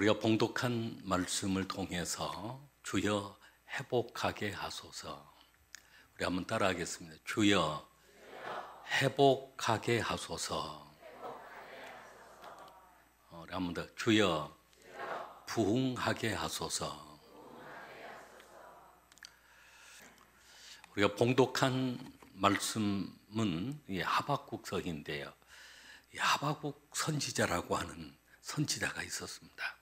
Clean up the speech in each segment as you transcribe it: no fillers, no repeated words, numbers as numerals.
우리가 봉독한 말씀을 통해서 주여 회복하게 하소서. 우리 한번 따라하겠습니다. 주여 회복하게 하소서. 우리 한번 더. 주여 부흥하게 하소서. 우리가 봉독한 말씀은 하박국서인데요. 하박국 선지자라고 하는 선지자가 있었습니다.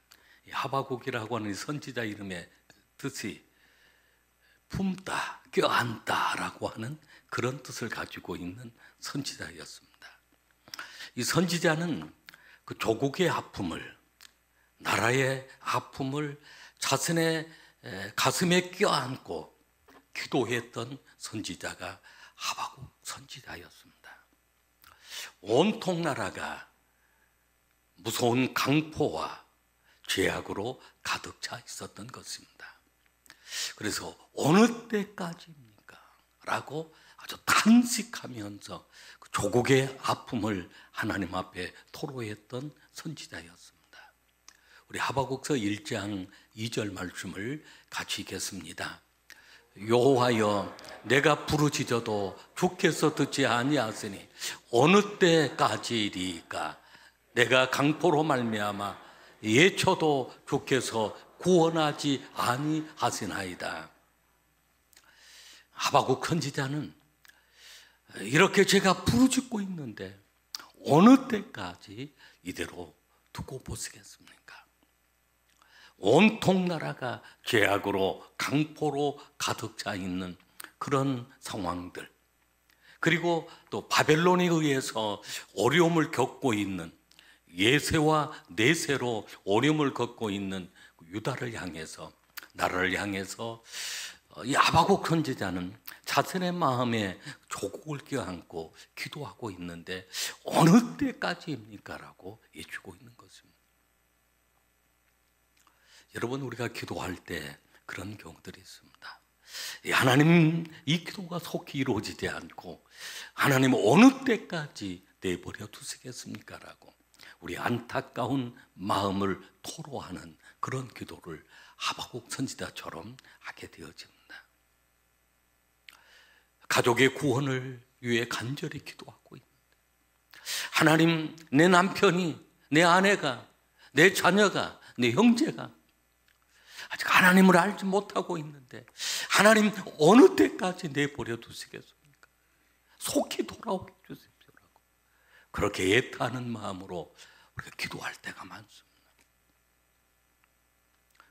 하박국이라고 하는 선지자 이름의 뜻이 품다, 껴안다라고 하는 그런 뜻을 가지고 있는 선지자였습니다. 이 선지자는 그 조국의 아픔을, 나라의 아픔을 자신의 가슴에 껴안고 기도했던 선지자가 하박국 선지자였습니다. 온통 나라가 무서운 강포와 죄악으로 가득 차 있었던 것입니다. 그래서 어느 때까지입니까? 라고 아주 탄식하면서 그 조국의 아픔을 하나님 앞에 토로했던 선지자였습니다. 우리 하박국서 1장 2절 말씀을 같이 읽겠습니다. 여호와여, 내가 부르짖어도 주께서 듣지 아니하시니 어느 때까지리까? 내가 강포로 말미암아 예초도 주께서 구원하지 아니하시나이다. 하박국 선지자는 이렇게 제가 부르짖고 있는데 어느 때까지 이대로 두고 보시겠습니까? 온통 나라가 죄악으로 강포로 가득 차 있는 그런 상황들, 그리고 또 바벨론에 의해서 어려움을 겪고 있는, 예세와 내세로 어려움을 겪고 있는 유다를 향해서, 나라를 향해서 이 하박국 선지자는 자신의 마음에 조국을 껴안고 기도하고 있는데 어느 때까지입니까? 라고 여쭈고 있는 것입니다. 여러분, 우리가 기도할 때 그런 경우들이 있습니다. 하나님, 이 기도가 속히 이루어지지 않고 하나님 어느 때까지 내버려 두시겠습니까? 라고 우리 안타까운 마음을 토로하는 그런 기도를 하박국 선지자처럼 하게 되어집니다. 가족의 구원을 위해 간절히 기도하고 있는데, 하나님, 내 남편이, 내 아내가, 내 자녀가, 내 형제가 아직 하나님을 알지 못하고 있는데 하나님 어느 때까지 내버려 두시겠습니까? 속히 돌아오게 주십시오라고 그렇게 애타는 마음으로 우리가 기도할 때가 많습니다.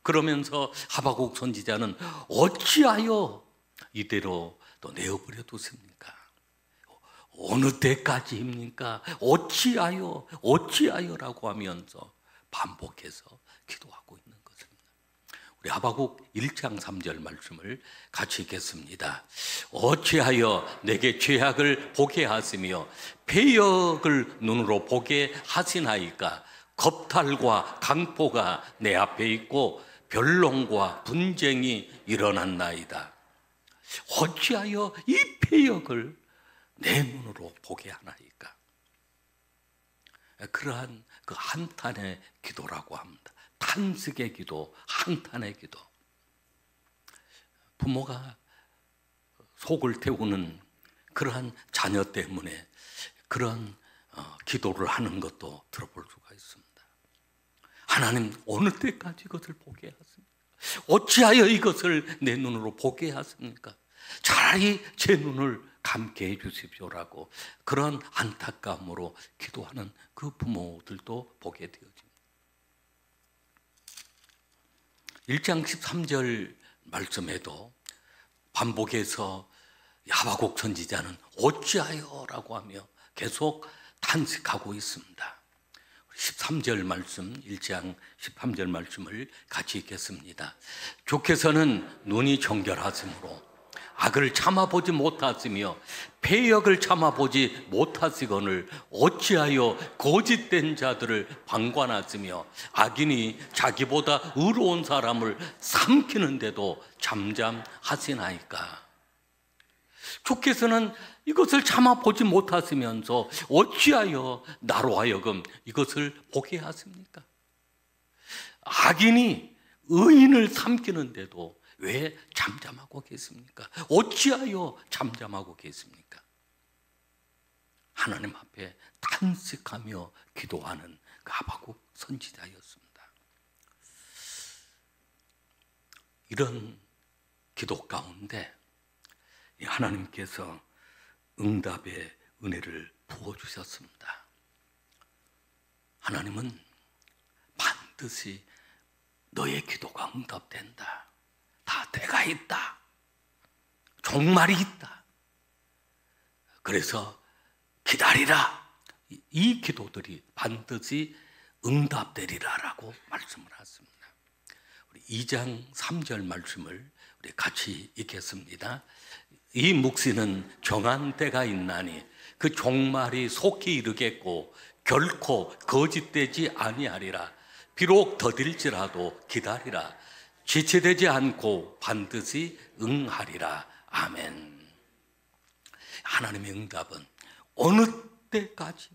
그러면서 하박국 선지자는 어찌하여 이대로 또 내어버려 두십니까? 어느 때까지입니까? 어찌하여라고 하면서 반복해서 기도하고 있는 것입니다. 우리 하박국 1장 3절 말씀을 같이 읽겠습니다. 어찌하여 내게 죄악을 보게 하시며 패역을 눈으로 보게 하시나이까? 겁탈과 강포가 내 앞에 있고 변론과 분쟁이 일어났나이다. 어찌하여 이 패역을 내 눈으로 보게 하나이까? 그러한 그 한탄의 기도라고 합니다. 탄식의 기도, 한탄의 기도. 부모가 속을 태우는 그러한 자녀 때문에 그런 기도를 하는 것도 들어볼 수가 있습니다. 하나님, 어느 때까지 이것을 보게 하십니까? 어찌하여 이것을 내 눈으로 보게 하십니까? 차라리 제 눈을 감게 해 주십시오라고 그런 안타까움으로 기도하는 그 부모들도 보게 되어집니다. 1장 13절 말씀에도 반복해서 하박국 선지자는 어찌하여라고 하며 계속 탄식하고 있습니다. 13절 말씀, 1장 13절 말씀을 같이 읽겠습니다. 주께서는 눈이 정결하시므로 악을 참아보지 못하시며 패역을 참아보지 못하시거늘 어찌하여 거짓된 자들을 방관하시며 악인이 자기보다 의로운 사람을 삼키는데도 잠잠하시나이까? 주께서는 이것을 참아보지 못하시면서 어찌하여 나로 하여금 이것을 보게 하십니까? 악인이 의인을 삼키는데도 왜 잠잠하고 계십니까? 어찌하여 잠잠하고 계십니까? 하나님 앞에 탄식하며 기도하는 그 하박국 선지자였습니다. 이런 기도 가운데 하나님께서 응답의 은혜를 부어주셨습니다. 하나님은 반드시 너의 기도가 응답된다. 다 때가 있다. 종말이 있다. 그래서 기다리라. 이 기도들이 반드시 응답되리라라고 말씀을 하십니다. 우리 2장 3절 말씀을 우리 같이 읽겠습니다. 이 묵시는 정한 때가 있나니 그 종말이 속히 이르겠고 결코 거짓되지 아니하리라. 비록 더딜지라도 기다리라. 지체되지 않고 반드시 응하리라. 아멘. 하나님의 응답은 어느 때까지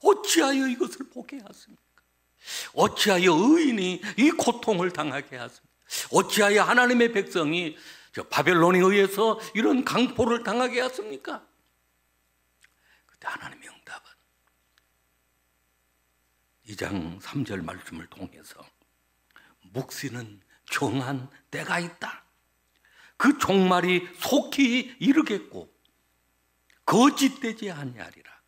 어찌하여 이것을 보게 하십니까? 어찌하여 의인이 이 고통을 당하게 하십니까? 어찌하여 하나님의 백성이 바벨론에 의해서 이런 강포를 당하게 하십니까? 그때 하나님의 응답은 2장 3절 말씀을 통해서 묵시는 정한 때가 있다. 그 종말이 속히 이르겠고 거짓되지 아니하리라.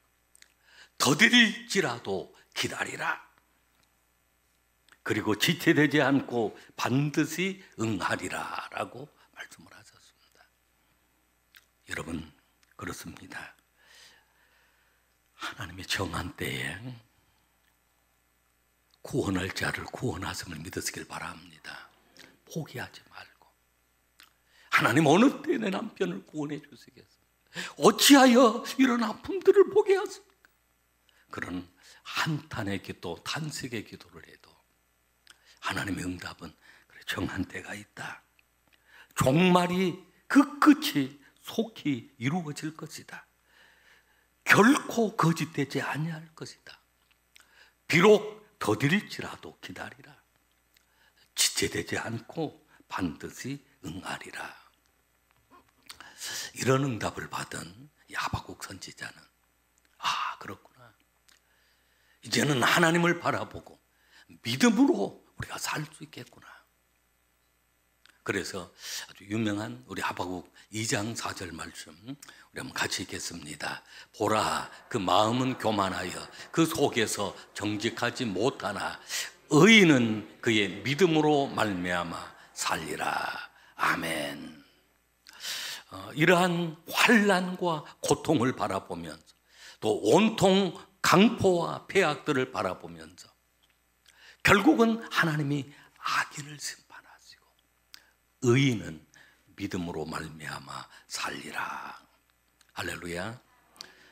더딜지라도 기다리라. 그리고 지체되지 않고 반드시 응하리라 라고 말씀을 하셨습니다. 여러분, 그렇습니다. 하나님의 정한 때에 구원할 자를 구원하심을 믿으시길 바랍니다. 포기하지 말고. 하나님 어느 때 내 남편을 구원해 주시겠습니까? 어찌하여 이런 아픔들을 보게 하십니까? 그런 한탄의 기도, 탄식의 기도를 해도 하나님의 응답은 정한 때가 있다. 종말이 그 끝이 속히 이루어질 것이다. 결코 거짓되지 아니할 것이다. 비록 더딜지라도 기다리라. 지체되지 않고 반드시 응하리라. 이런 응답을 받은 하박국 선지자는 그렇구나. 이제는 하나님을 바라보고 믿음으로 우리가 살 수 있겠구나. 그래서 아주 유명한 우리 하박국 2장 4절 말씀 우리 한번 같이 읽겠습니다. 보라, 그 마음은 교만하여 그 속에서 정직하지 못하나 의인은 그의 믿음으로 말미암아 살리라. 아멘. 이러한 환난과 고통을 바라보면서 또 온통 강포와 폐악들을 바라보면서 결국은 하나님이 악인을 심판하시고 의인은 믿음으로 말미암아 살리라. 할렐루야.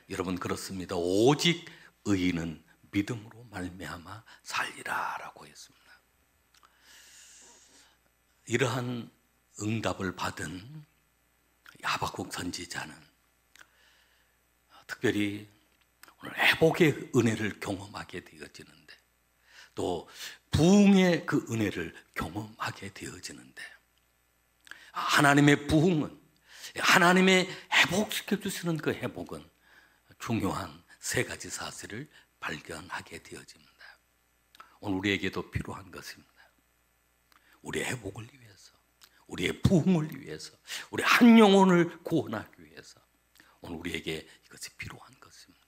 여러분, 그렇습니다. 오직 의인은 믿음으로 말미암아 살리라 라고 했습니다. 이러한 응답을 받은 하박국 선지자는 특별히 오늘 회복의 은혜를 경험하게 되어지는데 또 부흥의 그 은혜를 경험하게 되어지는데 하나님의 부흥은 하나님의 회복시켜 주시는 그 회복은 중요한 세 가지 사실을 발견하게 되어집니다. 오늘 우리에게도 필요한 것입니다. 우리의 회복을 위해서, 우리의 부흥을 위해서, 우리 한 영혼을 구원하기 위해서 오늘 우리에게 이것이 필요한 것입니다.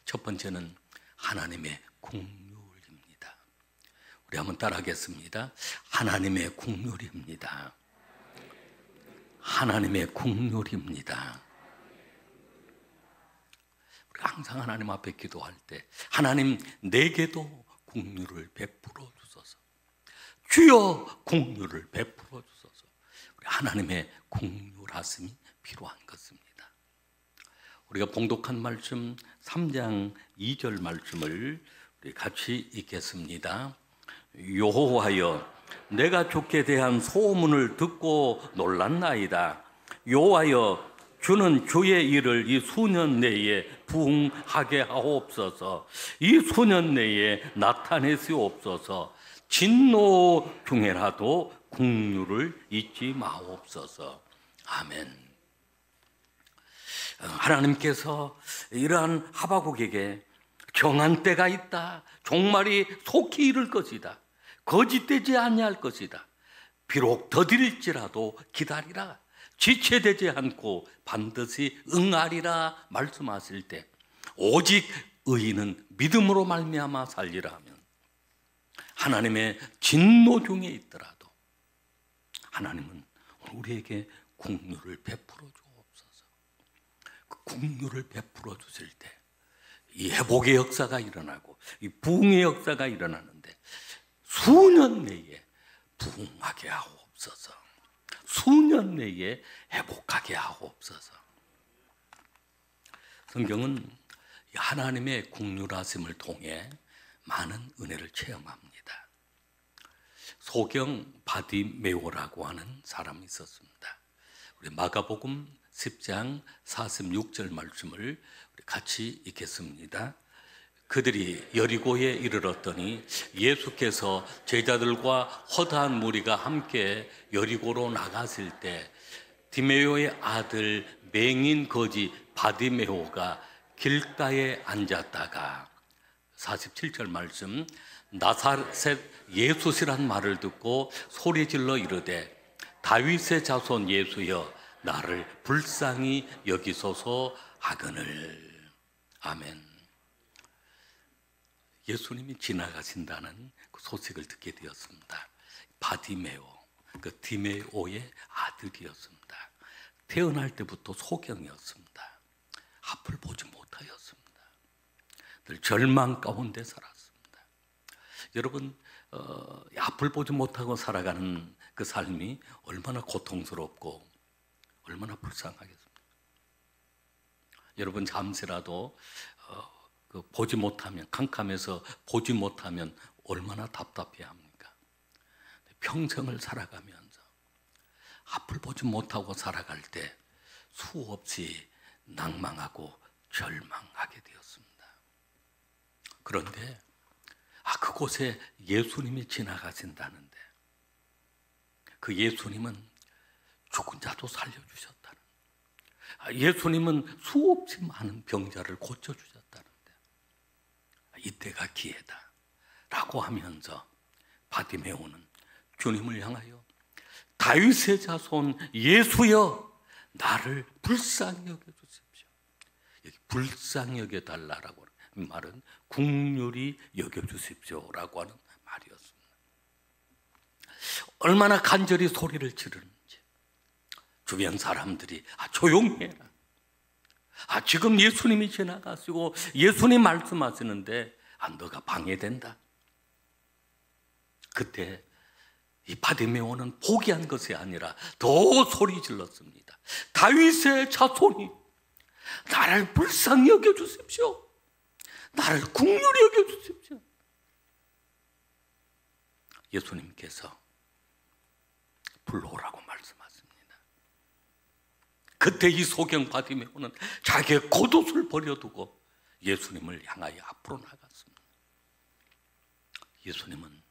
첫 번째는 하나님의 긍휼입니다. 우리 한번 따라하겠습니다. 하나님의 긍휼입니다. 하나님의 긍휼입니다. 우리가 항상 하나님 앞에 기도할 때 하나님 내게도 긍휼을 베풀어 주소서. 주여 긍휼을 베풀어 주소서. 우리 하나님의 긍휼하심이 필요한 것입니다. 우리가 봉독한 말씀 3장 2절 말씀을 우리 같이 읽겠습니다. 여호와여, 내가 주께 대한 소문을 듣고 놀랐나이다. 여호와여, 주는 주의 일을 이 수년 내에 부흥하게 하옵소서. 이 수년 내에 나타내시옵소서. 진노 중에라도 긍휼을 잊지 마옵소서. 아멘. 하나님께서 이러한 하박국에게 정한 때가 있다. 종말이 속히 이를 것이다. 거짓되지 아니할 것이다. 비록 더딜지라도 기다리라. 지체되지 않고 반드시 응하리라 말씀하실 때, 오직 의인은 믿음으로 말미암아 살리라 하면, 하나님의 진노 중에 있더라도 하나님은 우리에게 긍휼을 베풀어 주옵소서. 그 긍휼을 베풀어 주실 때 이 회복의 역사가 일어나고 이 부흥의 역사가 일어나는데, 수년 내에 부흥하게 하옵소서. 수년 내에 회복하게 하옵소서. 성경은 하나님의 긍휼하심을 통해 많은 은혜를 체험합니다. 소경 바디메오라고 하는 사람이 있었습니다. 우리 마가복음 10장 46절 말씀을 같이 읽겠습니다. 그들이 여리고에 이르렀더니 예수께서 제자들과 허다한 무리가 함께 여리고로 나갔을 때, 디메오의 아들 맹인 거지 바디메오가 길가에 앉았다가, 47절 말씀, 나사렛 예수시란 말을 듣고 소리질러 이르되, 다윗의 자손 예수여 나를 불쌍히 여기소서 하거늘. 아멘. 예수님이 지나가신다는 그 소식을 듣게 되었습니다. 바디메오, 그 디메오의 아들이었습니다. 태어날 때부터 소경이었습니다. 앞을 보지 못하였습니다. 늘 절망 가운데 살았습니다. 여러분, 앞을 보지 못하고 살아가는 그 삶이 얼마나 고통스럽고 얼마나 불쌍하겠습니까? 여러분, 잠시라도 보지 못하면, 캄캄해서 보지 못하면 얼마나 답답해 합니까? 평생을 살아가면서 앞을 보지 못하고 살아갈 때 수없이 낭망하고 절망하게 되었습니다. 그런데 그곳에 예수님이 지나가신다는데, 그 예수님은 죽은 자도 살려주셨다는, 예수님은 수없이 많은 병자를 고쳐주셨다는데, 이때가 기회다 라고 하면서 바디메오는 주님을 향하여 다윗의 자손 예수여 나를 불쌍히 여겨주십시오. 여기 불쌍히 여겨달라고 하는 말은 긍휼히 여겨주십시오라고 하는 말이었습니다. 얼마나 간절히 소리를 지르는지 주변 사람들이 조용히 해라. 지금 예수님이 지나가시고 예수님 말씀하시는데 너가 방해된다. 그때 이 바디메오는 포기한 것이 아니라 더 소리 질렀습니다. 다윗의 자손이 나를 불쌍히 여겨주십시오. 나를 긍휼히 여겨주십시오. 예수님께서 불러오라고 말씀하십니다. 그때 이 소경 바디메오는 자기의 겉옷을 버려두고 예수님을 향하여 앞으로 나갔습니다. 예수님은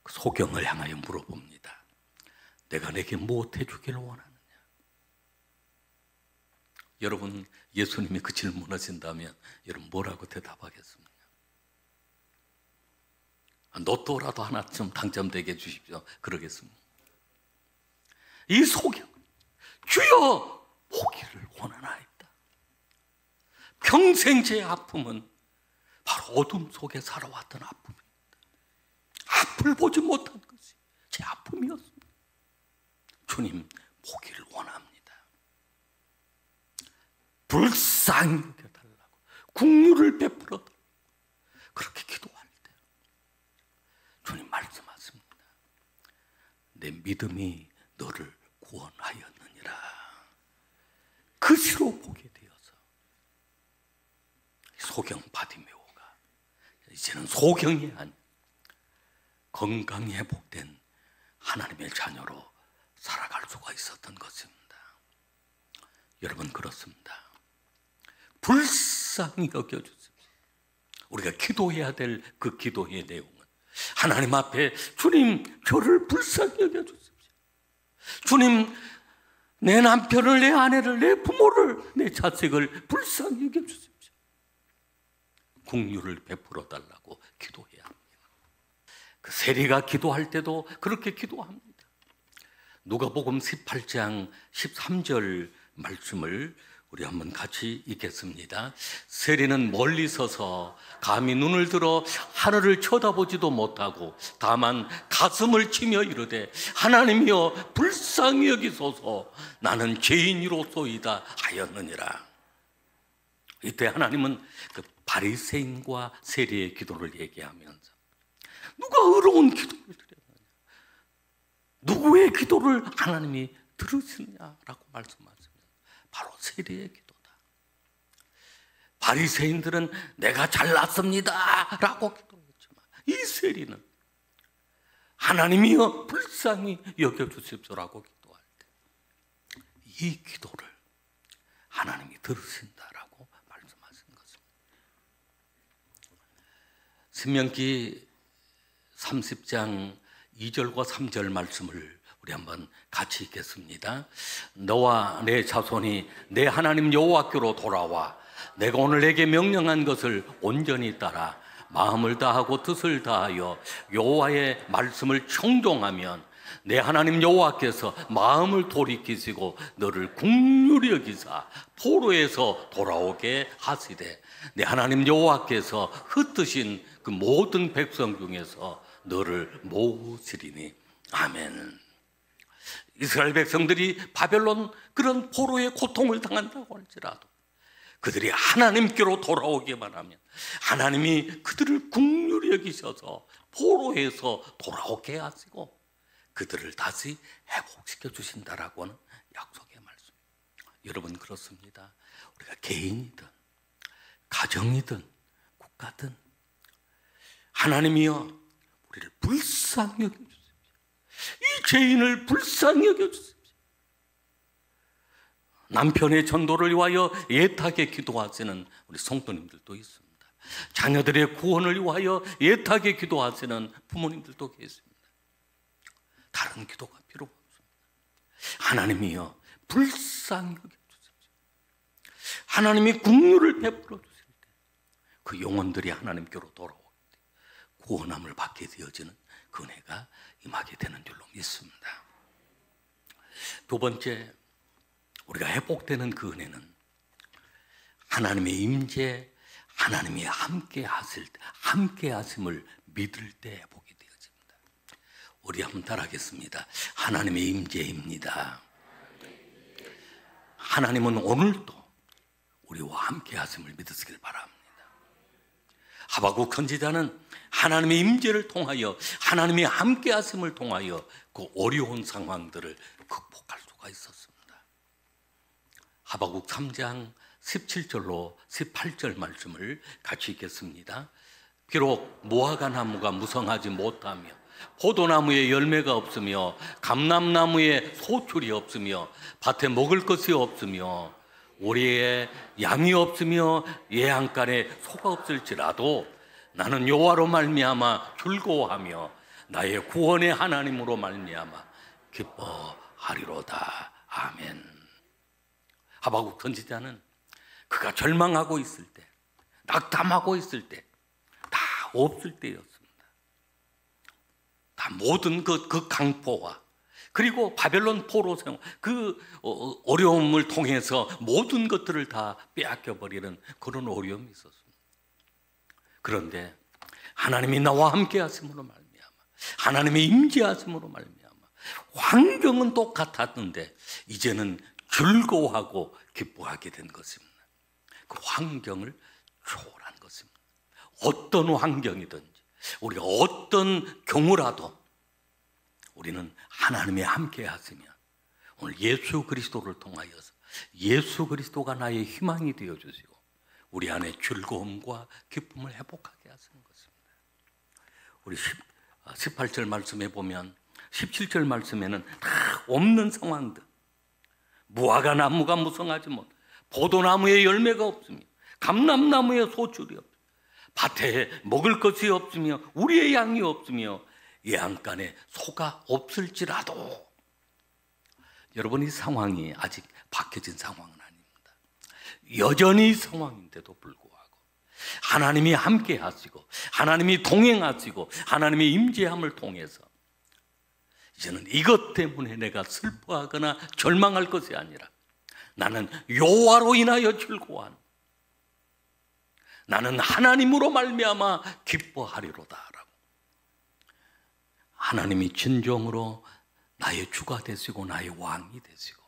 그 소경을 향하여 물어봅니다. 내가 내게 무엇 해주기를 원하느냐? 여러분, 예수님이 그 질문하신다면 여러분 뭐라고 대답하겠습니까? 로또라도 하나 좀 당첨되게 해주십시오. 그러겠습니다. 이 소경, 주여 보기를 원하나이다. 평생 제 아픔은 바로 어둠 속에 살아왔던 아픔입니다. 앞을 보지 못한 것이 제 아픔이었습니다. 주님 보기를 원합니다. 불쌍히 여겨달라고, 긍휼을 베풀어 달라고 그렇게 기도할 때 주님 말씀하십니다. 내 믿음이 너를 구원하였느니라. 그시로 보게 되어서 소경 바디메오가 이제는 소경이 아닌 건강히 회복된 하나님의 자녀로 살아갈 수가 있었던 것입니다. 여러분, 그렇습니다. 불쌍히 여겨주십시오. 우리가 기도해야 될 그 기도의 내용은 하나님 앞에 주님 저를 불쌍히 여겨주십시오. 주님 내 남편을, 내 아내를, 내 부모를, 내 자식을 불쌍히 여겨주십시오. 긍휼을 베풀어 달라고 기도해야 합니다. 그 세리가 기도할 때도 그렇게 기도합니다. 누가복음 18장 13절 말씀을 우리 한번 같이 읽겠습니다. 세리는 멀리 서서 감히 눈을 들어 하늘을 쳐다보지도 못하고 다만 가슴을 치며 이르되 하나님이여 불쌍히 여기소서 나는 죄인이로소이다 하였느니라. 이때 하나님은 그 바리새인과 세리의 기도를 얘기하면서 누가 의로운 기도를 드렸느냐, 누구의 기도를 하나님이 들으시느냐라고 말씀하십니다. 바로 세리의 기도다. 바리새인들은 내가 잘났습니다 라고 기도했지만 이 세리는 하나님이여 불쌍히 여겨주십시오라고 기도할 때 이 기도를 하나님이 들으신다라고 말씀하신 것입니다. 신명기 30장 2절과 3절 말씀을 우리 한번 같이 읽겠습니다. 너와 내 자손이 내 하나님 여호와께로 돌아와 내가 오늘 내게 명령한 것을 온전히 따라 마음을 다하고 뜻을 다하여 여호와의 말씀을 청종하면 내 하나님 여호와께서 마음을 돌이키시고 너를 긍휼히 여기사 포로에서 돌아오게 하시되 내 하나님 여호와께서 흩으신 그 모든 백성 중에서 너를 모으시리니 아멘. 이스라엘 백성들이 바벨론 그런 포로의 고통을 당한다고 할지라도 그들이 하나님께로 돌아오기만 하면 하나님이 그들을 긍휼히 여기셔서 포로에서 돌아오게 하시고 그들을 다시 회복시켜 주신다라고 하는 약속의 말씀. 여러분 그렇습니다. 우리가 개인이든 가정이든 국가든 하나님이여 우리를 불쌍히 여겨주십시오. 이 죄인을 불쌍히 여겨주십시오. 남편의 전도를 위하여 애타게 기도하시는 우리 성도님들도 있습니다. 자녀들의 구원을 위하여 애타게 기도하시는 부모님들도 계십니다. 다른 기도가 필요 없습니다. 하나님이여 불쌍히 여겨주십시오. 하나님이 긍휼을 베풀어 주실 때 그 영혼들이 하나님께로 돌아오게 돼 구원함을 받게 되어지는 그 은혜가 임하게 되는 줄로 믿습니다. 두 번째, 우리가 회복되는 그 은혜는 하나님의 임재, 하나님이 함께 하심을 믿을 때 회복이 되어집니다. 우리 한번 따라하겠습니다. 하나님의 임재입니다. 하나님은 오늘도 우리와 함께 하심을 믿으시길 바랍니다. 하박국 선지자는 하나님의 임재를 통하여 하나님의 함께 하심을 통하여 그 어려운 상황들을 극복할 수가 있었습니다. 하박국 3장 17절로 18절 말씀을 같이 읽겠습니다. 비록 무화과 나무가 무성하지 못하며 포도나무에 열매가 없으며 감람나무에 소출이 없으며 밭에 먹을 것이 없으며 우리의 양이 없으며 예양간에 소가 없을지라도 나는 여호와로 말미암아 즐거워하며 나의 구원의 하나님으로 말미암아 기뻐하리로다. 아멘. 하박국 선지자는 그가 절망하고 있을 때, 낙담하고 있을 때, 다 없을 때였습니다. 다 모든 그 강포와 그리고 바벨론 포로 생활, 그 어려움을 통해서 모든 것들을 다 빼앗겨 버리는 그런 어려움이 있었습니다. 그런데 하나님이 나와 함께 하심으로 말미암아, 하나님의 임재하심으로 말미암아, 환경은 똑같았는데 이제는 즐거워하고 기뻐하게 된 것입니다. 그 환경을 초월한 것입니다. 어떤 환경이든지 우리가 어떤 경우라도 우리는 하나님의 함께 하시면 오늘 예수 그리스도를 통하여서 예수 그리스도가 나의 희망이 되어주시고 우리 안에 즐거움과 기쁨을 회복하게 하시는 것입니다. 우리 18절 말씀에 보면 17절 말씀에는 다 없는 상황들, 무화과 나무가 무성하지 못, 포도나무에 열매가 없으며 감람나무에 소출이 없으며 밭에 먹을 것이 없으며 우리의 양이 없으며 예안간에 소가 없을지라도, 여러분, 이 상황이 아직 바뀌어진 상황은 아닙니다. 여전히 이 상황인데도 불구하고 하나님이 함께 하시고 하나님이 동행하시고 하나님의 임재함을 통해서 이제는 이것 때문에 내가 슬퍼하거나 절망할 것이 아니라 나는 여호와로 인하여 즐거워하는, 나는 하나님으로 말미암아 기뻐하리로다라고, 하나님이 진정으로 나의 주가 되시고 나의 왕이 되시고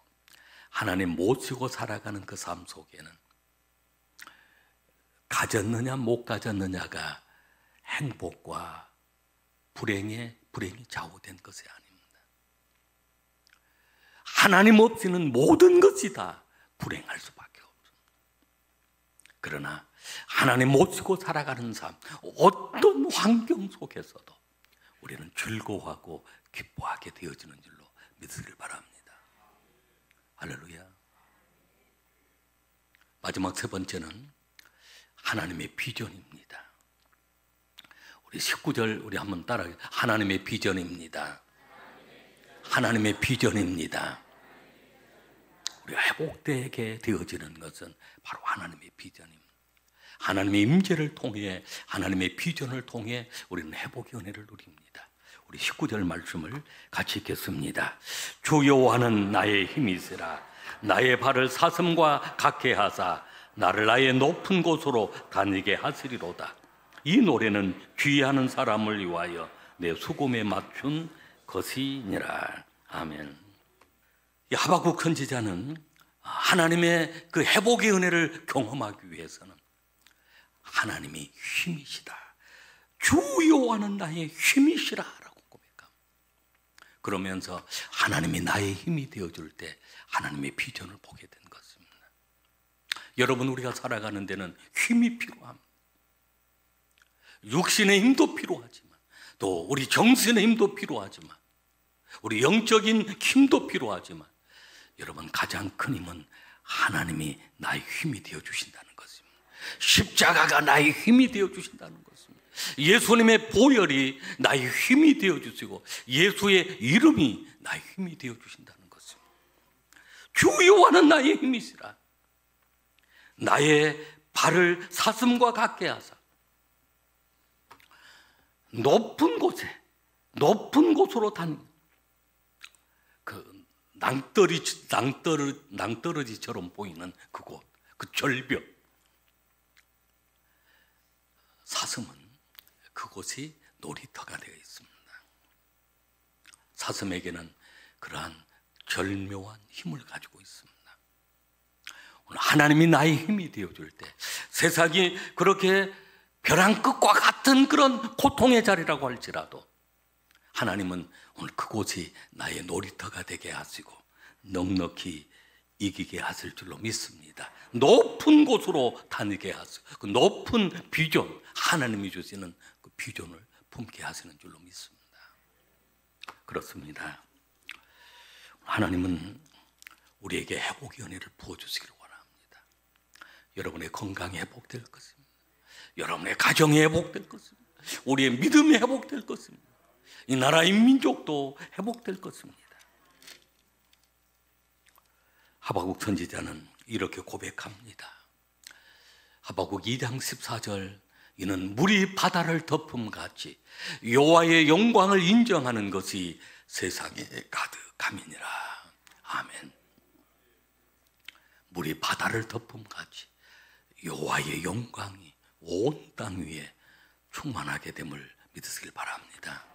하나님 모시고 살아가는 그 삶 속에는 가졌느냐 못 가졌느냐가 행복과 불행이 좌우된 것이 아닙니다. 하나님 없이는 모든 것이 다 불행할 수밖에 없습니다. 그러나 하나님 모시고 살아가는 삶, 어떤 환경 속에서도 우리는 즐거워하고 기뻐하게 되어지는 줄로 믿으시길 바랍니다. 할렐루야. 마지막 세 번째는 하나님의 비전입니다. 우리 19절 우리 한번 따라해요. 하나님의 비전입니다. 하나님의 비전입니다. 우리가 회복되게 되어지는 것은 바로 하나님의 비전입니다. 하나님의 임재를 통해, 하나님의 비전을 통해 우리는 회복의 은혜를 누립니다. 우리 19절 말씀을 같이 읽겠습니다. 주 여호와는 나의 힘이시라. 나의 발을 사슴과 같게 하사 나를 나의 높은 곳으로 다니게 하시리로다. 이 노래는 귀하는 사람을 위하여 내 수금에 맞춘 것이니라. 아멘. 이 하박국 선지자는 하나님의 그 회복의 은혜를 경험하기 위해서는 하나님이 힘이시다, 주 여호와는 나의 힘이시라라고 고백합니다. 그러면서 하나님이 나의 힘이 되어줄 때 하나님의 비전을 보게 된 것입니다. 여러분, 우리가 살아가는 데는 힘이 필요합니다. 육신의 힘도 필요하지만 또 우리 정신의 힘도 필요하지만 우리 영적인 힘도 필요하지만 여러분, 가장 큰 힘은 하나님이 나의 힘이 되어주신다는 것입니다. 십자가가 나의 힘이 되어주신다는 것입니다. 예수님의 보혈이 나의 힘이 되어주시고 예수의 이름이 나의 힘이 되어주신다는 것입니다. 주 여호와는 나의 힘이시라. 나의 발을 사슴과 같게 하사 높은 곳으로 다니는 그 낭떠러지처럼 보이는 그곳, 그 절벽. 사슴은 그곳이 놀이터가 되어 있습니다. 사슴에게는 그러한 절묘한 힘을 가지고 있습니다. 오늘 하나님이 나의 힘이 되어줄 때 세상이 그렇게 벼랑 끝과 같은 그런 고통의 자리라고 할지라도 하나님은 오늘 그곳이 나의 놀이터가 되게 하시고 넉넉히 이기게 하실 줄로 믿습니다. 높은 곳으로 다니게 하시고 그 높은 비전, 하나님이 주시는 그 비전을 품게 하시는 줄로 믿습니다. 그렇습니다. 하나님은 우리에게 회복의 은혜를 부어주시기를 원합니다. 여러분의 건강이 회복될 것입니다. 여러분의 가정이 회복될 것입니다. 우리의 믿음이 회복될 것입니다. 이 나라의 민족도 회복될 것입니다. 하박국 선지자는 이렇게 고백합니다. 하박국 2장 14절, 이는 물이 바다를 덮음같이 여호와의 영광을 인정하는 것이 세상에 가득함이니라. 아멘. 물이 바다를 덮음같이 여호와의 영광이 온 땅 위에 충만하게 됨을 믿으시길 바랍니다.